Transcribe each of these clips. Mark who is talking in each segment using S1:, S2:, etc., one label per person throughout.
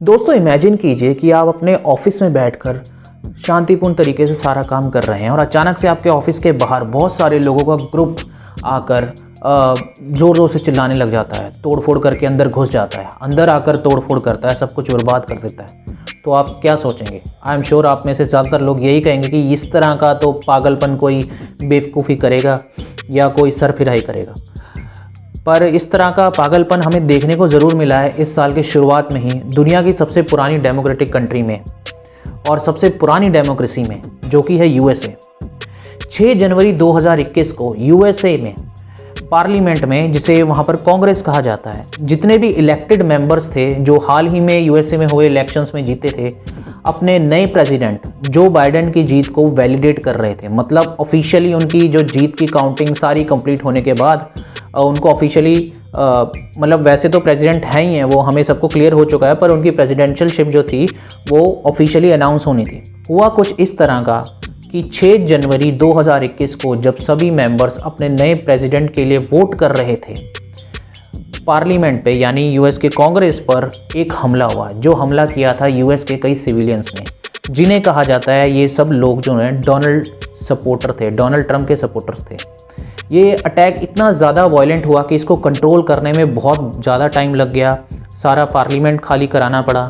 S1: दोस्तों इमेजिन कीजिए कि आप अपने ऑफिस में बैठकर शांतिपूर्ण तरीके से सारा काम कर रहे हैं और अचानक से आपके ऑफिस के बाहर बहुत सारे लोगों का ग्रुप आकर ज़ोर ज़ोर से चिल्लाने लग जाता है, तोड़फोड़ करके अंदर घुस जाता है, अंदर आकर तोड़फोड़ करता है, सब कुछ बर्बाद कर देता है। तो आप क्या सोचेंगे? आई एम श्योर आप में से ज़्यादातर लोग यही कहेंगे कि इस तरह का तो पागलपन कोई बेवकूफ़ी करेगा या कोई सरफिराई करेगा। पर इस तरह का पागलपन हमें देखने को ज़रूर मिला है इस साल के शुरुआत में ही दुनिया की सबसे पुरानी डेमोक्रेटिक कंट्री में और सबसे पुरानी डेमोक्रेसी में, जो कि है यूएसए। 6 जनवरी 2021 को यूएसए में पार्लियामेंट में, जिसे वहाँ पर कांग्रेस कहा जाता है, जितने भी इलेक्टेड मेंबर्स थे जो हाल ही में यूएसए में हुए इलेक्शंस में जीते थे, अपने नए प्रेसिडेंट जो बाइडेन की जीत को वैलिडेट कर रहे थे। मतलब ऑफिशियली उनकी जो जीत की काउंटिंग सारी कंप्लीट होने के बाद उनको ऑफिशियली मतलब वैसे तो प्रेसिडेंट हैं ही हैं, वो हमें सबको क्लियर हो चुका है, पर उनकी प्रेसिडेंशियलशिप जो थी वो ऑफिशियली अनाउंस होनी थी। हुआ कुछ इस तरह का कि 6 जनवरी 2021 को जब सभी मेंबर्स अपने नए प्रेसिडेंट के लिए वोट कर रहे थे, पार्लियामेंट पे यानी यूएस के कांग्रेस पर एक हमला हुआ। जो हमला किया था यूएस के कई सिविलियंस ने, जिन्हें कहा जाता है ये सब लोग जो हैं डोनाल्ड सपोर्टर थे, डोनाल्ड ट्रंप के सपोर्टर्स थे। ये अटैक इतना ज़्यादा वायलेंट हुआ कि इसको कंट्रोल करने में बहुत ज़्यादा टाइम लग गया, सारा पार्लियामेंट खाली कराना पड़ा।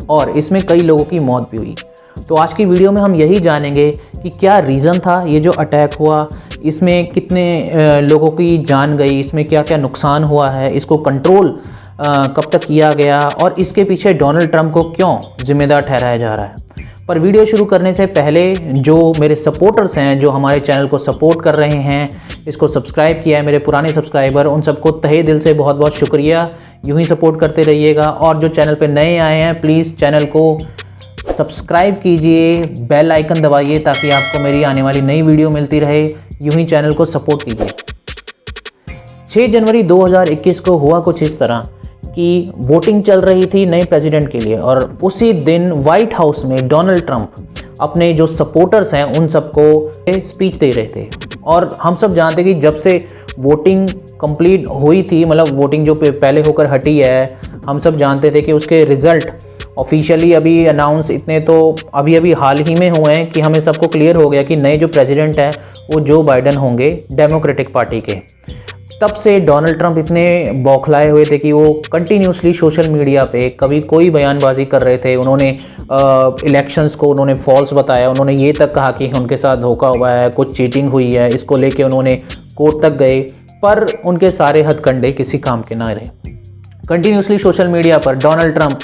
S1: और इसमें कई लोगों की मौत भी हुई। तो आज की वीडियो में हम यही जानेंगे कि क्या रीज़न था ये जो अटैक हुआ, इसमें कितने लोगों की जान गई, इसमें क्या क्या नुकसान हुआ है, इसको कंट्रोल कब तक किया गया और इसके पीछे डोनाल्ड ट्रंप को क्यों जिम्मेदार ठहराया जा रहा है। पर वीडियो शुरू करने से पहले जो मेरे सपोर्टर्स हैं, जो हमारे चैनल को सपोर्ट कर रहे हैं, इसको सब्सक्राइब किया है, मेरे पुराने सब्सक्राइबर, उन सबको तहे दिल से बहुत बहुत शुक्रिया। यूं ही सपोर्ट करते रहिएगा और जो चैनल पे नए आए हैं प्लीज़ चैनल को सब्सक्राइब कीजिए, बेल आइकन दबाइए ताकि आपको मेरी आने वाली नई वीडियो मिलती रहे। यूं ही चैनल को सपोर्ट कीजिए। 6 जनवरी 2021 को हुआ कुछ इस तरह कि वोटिंग चल रही थी नए प्रेसिडेंट के लिए और उसी दिन वाइट हाउस में डोनाल्ड ट्रंप अपने जो सपोर्टर्स हैं उन सबको स्पीच दे रहे थे। और हम सब जानते हैं कि जब से वोटिंग कंप्लीट हुई थी, मतलब वोटिंग जो पहले होकर हटी है, हम सब जानते थे कि उसके रिज़ल्ट ऑफिशियली अभी अनाउंस इतने तो अभी हाल ही में हुए हैं कि हमें सबको क्लियर हो गया कि नए जो प्रेसिडेंट हैं वो जो बाइडेन होंगे डेमोक्रेटिक पार्टी के। तब से डोनाल्ड ट्रंप इतने बौखलाए हुए थे कि वो कंटिन्यूसली सोशल मीडिया पे कभी कोई बयानबाजी कर रहे थे। उन्होंने इलेक्शंस को उन्होंने फॉल्स बताया, उन्होंने ये तक कहा कि उनके साथ धोखा हुआ है, कुछ चीटिंग हुई है, इसको लेके उन्होंने कोर्ट तक गए, पर उनके सारे हथकंडे किसी काम के ना रहे। कंटिन्यूसली सोशल मीडिया पर डोनाल्ड ट्रंप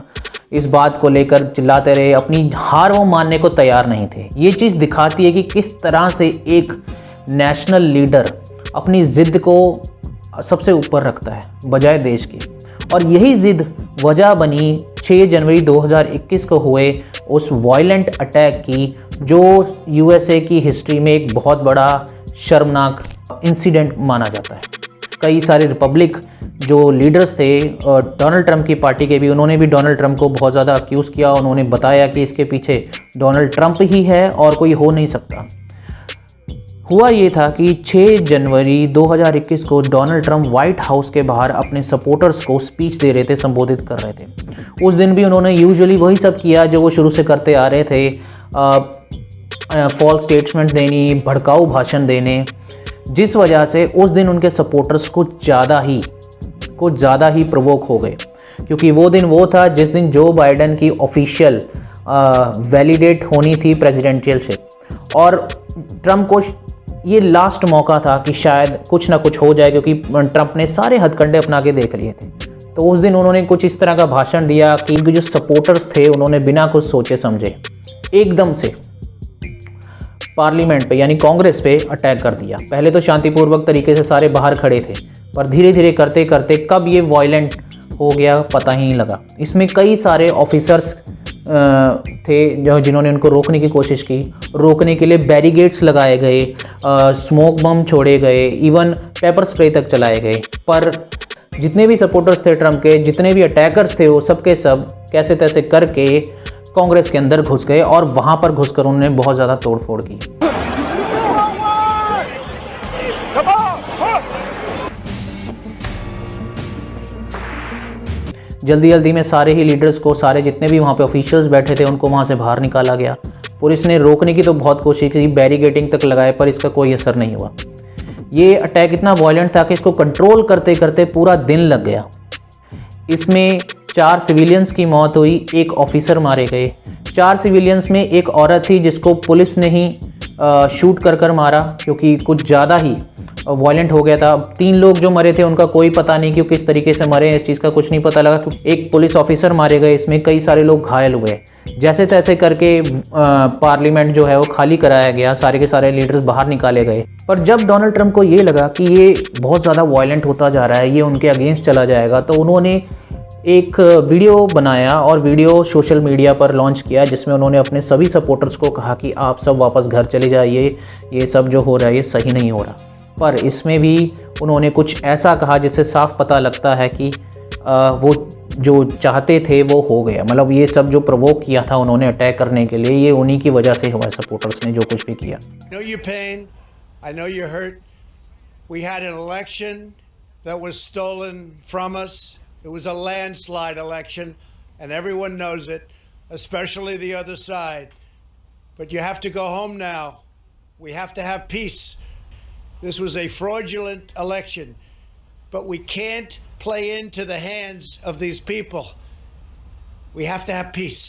S1: इस बात को लेकर चिल्लाते रहे, अपनी हार वो मानने को तैयार नहीं थे। ये चीज़ दिखाती है कि किस तरह से एक नेशनल लीडर अपनी ज़िद को सबसे ऊपर रखता है बजाय देश की। और यही ज़िद वजह बनी 6 जनवरी 2021 को हुए उस वायलेंट अटैक की, जो यूएसए की हिस्ट्री में एक बहुत बड़ा शर्मनाक इंसिडेंट माना जाता है। कई सारे रिपब्लिक जो लीडर्स थे डोनाल्ड ट्रंप की पार्टी के भी, उन्होंने भी डोनाल्ड ट्रंप को बहुत ज़्यादा अक्यूज़ किया। उन्होंने बताया कि इसके पीछे डोनाल्ड ट्रंप ही है और कोई हो नहीं सकता। हुआ ये था कि 6 जनवरी 2021 को डोनाल्ड ट्रंप वाइट हाउस के बाहर अपने सपोर्टर्स को स्पीच दे रहे थे, संबोधित कर रहे थे। उस दिन भी उन्होंने यूजुअली वही सब किया जो वो शुरू से करते आ रहे थे, फॉल्स स्टेटमेंट देनी, भड़काऊ भाषण देने, जिस वजह से उस दिन उनके सपोर्टर्स कुछ ज़्यादा ही प्रोवोक हो गए। क्योंकि वो दिन वो था जिस दिन जो बाइडेन की ऑफिशियल वैलिडेट होनी थी प्रेसिडेंशियलशिप, और ट्रंप को ये लास्ट मौका था कि शायद कुछ ना कुछ हो जाए, क्योंकि ट्रंप ने सारे हथकंडे अपना के देख लिए थे। तो उस दिन उन्होंने कुछ इस तरह का भाषण दिया कि इनके जो सपोर्टर्स थे उन्होंने बिना कुछ सोचे समझे एकदम से पार्लियामेंट पे यानी कांग्रेस पे अटैक कर दिया। पहले तो शांतिपूर्वक तरीके से सारे बाहर खड़े थे, पर धीरे धीरे करते करते कब ये वायलेंट हो गया पता ही नहीं लगा। इसमें कई सारे ऑफिसर्स थे जिन्होंने उनको रोकने की कोशिश की। रोकने के लिए बैरिकेड्स लगाए गए, स्मोक बम छोड़े गए, इवन पेपर स्प्रे तक चलाए गए। पर जितने भी सपोर्टर्स थे ट्रंप के, जितने भी अटैकर्स थे, वो सब के सब कैसे तैसे करके कांग्रेस के अंदर घुस गए और वहाँ पर घुसकर उन्होंने बहुत ज़्यादा तोड़फोड़ की। जल्दी जल्दी में सारे ही लीडर्स को, सारे जितने भी वहाँ पे ऑफिशियल्स बैठे थे उनको वहाँ से बाहर निकाला गया। पुलिस ने रोकने की तो बहुत कोशिश की, बैरिकेडिंग तक लगाए, पर इसका कोई असर नहीं हुआ। ये अटैक इतना वायलेंट था कि इसको कंट्रोल करते करते पूरा दिन लग गया। इसमें 4 सिविलियंस की मौत हुई, 1 ऑफिसर मारे गए। 4 सिविलियंस में एक औरत थी जिसको पुलिस ने ही शूट कर मारा, क्योंकि कुछ ज़्यादा ही वायलेंट हो गया था। 3 लोग जो मरे थे उनका कोई पता नहीं कि किस तरीके से मरे, इस चीज़ का कुछ नहीं पता लगा, क्योंकि एक पुलिस ऑफिसर मारे गए, इसमें कई सारे लोग घायल हुए। जैसे तैसे करके पार्लियामेंट जो है वो खाली कराया गया, सारे के सारे लीडर्स बाहर निकाले गए। पर जब डोनाल्ड ट्रंप को ये लगा कि ये बहुत ज़्यादा वायलेंट होता जा रहा है, ये उनके अगेंस्ट चला जाएगा, तो उन्होंने एक वीडियो बनाया और वीडियो सोशल मीडिया पर लॉन्च किया, जिसमें उन्होंने अपने सभी सपोर्टर्स को कहा कि आप सब वापस घर चले जाइए, ये सब जो हो रहा है ये सही नहीं हो रहा। पर इसमें भी उन्होंने कुछ ऐसा कहा जिससे साफ पता लगता है कि वो जो चाहते थे वो हो गया। मतलब ये सब जो प्रोवोक किया था उन्होंने अटैक करने के लिए, ये उन्हीं की वजह से हुआ, सपोर्टर्स ने जो कुछ भी किया।
S2: I know you're hurt. We had an election that was stolen from us. It was a landslide election, and everyone knows it, especially the other side. But you have to go home now. We have to have peace. This was a fraudulent election, but we can't play into the hands of these people. We have to have peace.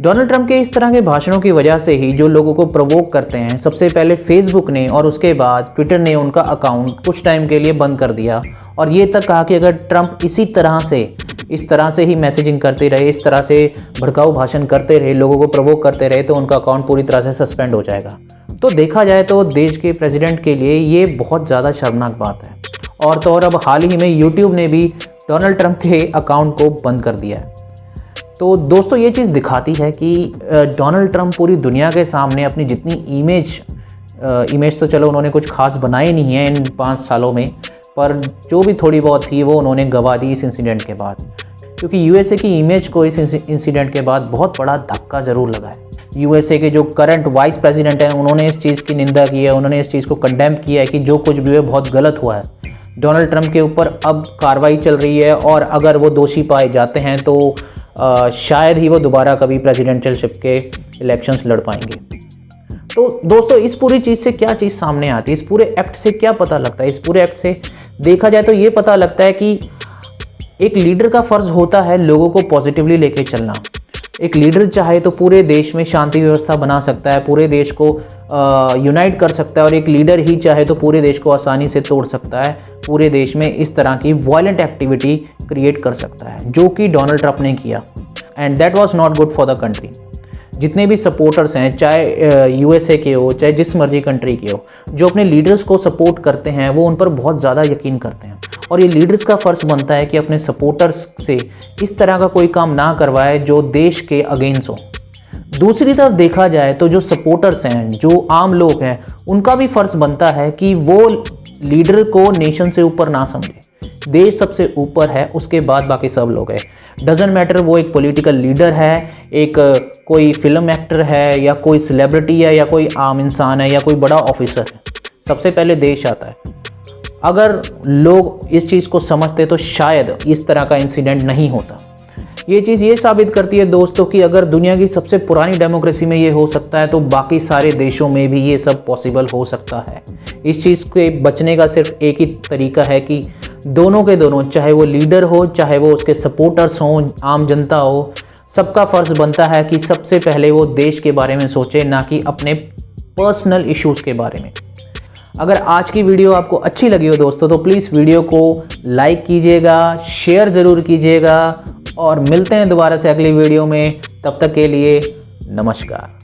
S1: Donald Trump के इस तरह के भाषणों की वजह से ही जो लोगों को प्रोवोक करते हैं, सबसे पहले फेसबुक ने और उसके बाद ट्विटर ने उनका अकाउंट कुछ टाइम के लिए बंद कर दिया और ये तक कहा कि अगर ट्रंप इस तरह से ही मैसेजिंग करते रहे, इस तरह से भड़काऊ भाषण करते रहे, लोगों को प्रोवोक करते रहे, तो उनका अकाउंट पूरी तरह से सस्पेंड हो जाएगा। तो देखा जाए तो देश के प्रेसिडेंट के लिए ये बहुत ज़्यादा शर्मनाक बात है। और तो और अब हाल ही में यूट्यूब ने भी डोनाल्ड ट्रंप के अकाउंट को बंद कर दिया है। तो दोस्तों ये चीज़ दिखाती है कि डोनाल्ड ट्रंप पूरी दुनिया के सामने अपनी जितनी इमेज तो चलो उन्होंने कुछ खास बनाई नहीं है इन 5 सालों में, पर जो भी थोड़ी बहुत थी वो उन्होंने गंवा दी इस इंसिडेंट के बाद। क्योंकि यूएसए की इमेज को इस इंसिडेंट के बाद बहुत बड़ा धक्का ज़रूर लगा है। यूएसए के जो करंट वाइस प्रेसिडेंट हैं उन्होंने इस चीज़ की निंदा की है, उन्होंने इस चीज़ को कंडेम किया है कि जो कुछ भी है बहुत गलत हुआ है। डोनाल्ड ट्रंप के ऊपर अब कार्रवाई चल रही है और अगर वो दोषी पाए जाते हैं तो शायद ही वो दोबारा कभी प्रेसिडेंशियलशिप के इलेक्शंस लड़ पाएंगे। तो दोस्तों इस पूरी चीज़ से क्या चीज़ सामने आती है, इस पूरे एक्ट से क्या पता लगता है? इस पूरे एक्ट से देखा जाए तो ये पता लगता है कि एक लीडर का फ़र्ज़ होता है लोगों को पॉजिटिवली लेके चलना। एक लीडर चाहे तो पूरे देश में शांति व्यवस्था बना सकता है, पूरे देश को यूनाइट कर सकता है, और एक लीडर ही चाहे तो पूरे देश को आसानी से तोड़ सकता है, पूरे देश में इस तरह की वायलेंट एक्टिविटी क्रिएट कर सकता है, जो कि डोनाल्ड ट्रंप ने किया। And that was not good for the country. जितने भी सपोर्टर्स हैं, चाहे यूएसए के हो चाहे जिस मर्जी कंट्री के हो, जो अपने लीडर्स को सपोर्ट करते हैं वो उन पर बहुत ज़्यादा यकीन करते हैं, और ये लीडर्स का फ़र्ज़ बनता है कि अपने सपोर्टर्स से इस तरह का कोई काम ना करवाए जो देश के अगेंस्ट हो। दूसरी तरफ देखा जाए तो जो सपोर्टर्स हैं, जो आम लोग हैं, उनका भी फ़र्ज़ बनता है कि वो लीडर को नेशन से ऊपर ना समझे। देश सबसे ऊपर है, उसके बाद बाकी सब लोग हैं। डजंट मैटर वो एक पॉलिटिकल लीडर है, एक कोई फिल्म एक्टर है, या कोई सेलिब्रिटी है, या कोई आम इंसान है, या कोई बड़ा ऑफिसर है, सबसे पहले देश आता है। अगर लोग इस चीज़ को समझते तो शायद इस तरह का इंसिडेंट नहीं होता। ये चीज़ ये साबित करती है दोस्तों कि अगर दुनिया की सबसे पुरानी डेमोक्रेसी में ये हो सकता है तो बाकी सारे देशों में भी ये सब पॉसिबल हो सकता है। इस चीज़ के बचने का सिर्फ एक ही तरीका है कि दोनों के दोनों, चाहे वो लीडर हो चाहे वो उसके सपोर्टर्स हों, आम जनता हो, सबका फ़र्ज़ बनता है कि सबसे पहले वो देश के बारे में सोचे, ना कि अपने पर्सनल इश्यूज़ के बारे में। अगर आज की वीडियो आपको अच्छी लगी हो दोस्तों तो प्लीज़ वीडियो को लाइक कीजिएगा, शेयर ज़रूर कीजिएगा, और मिलते हैं दोबारा से अगली वीडियो में। तब तक के लिए नमस्कार।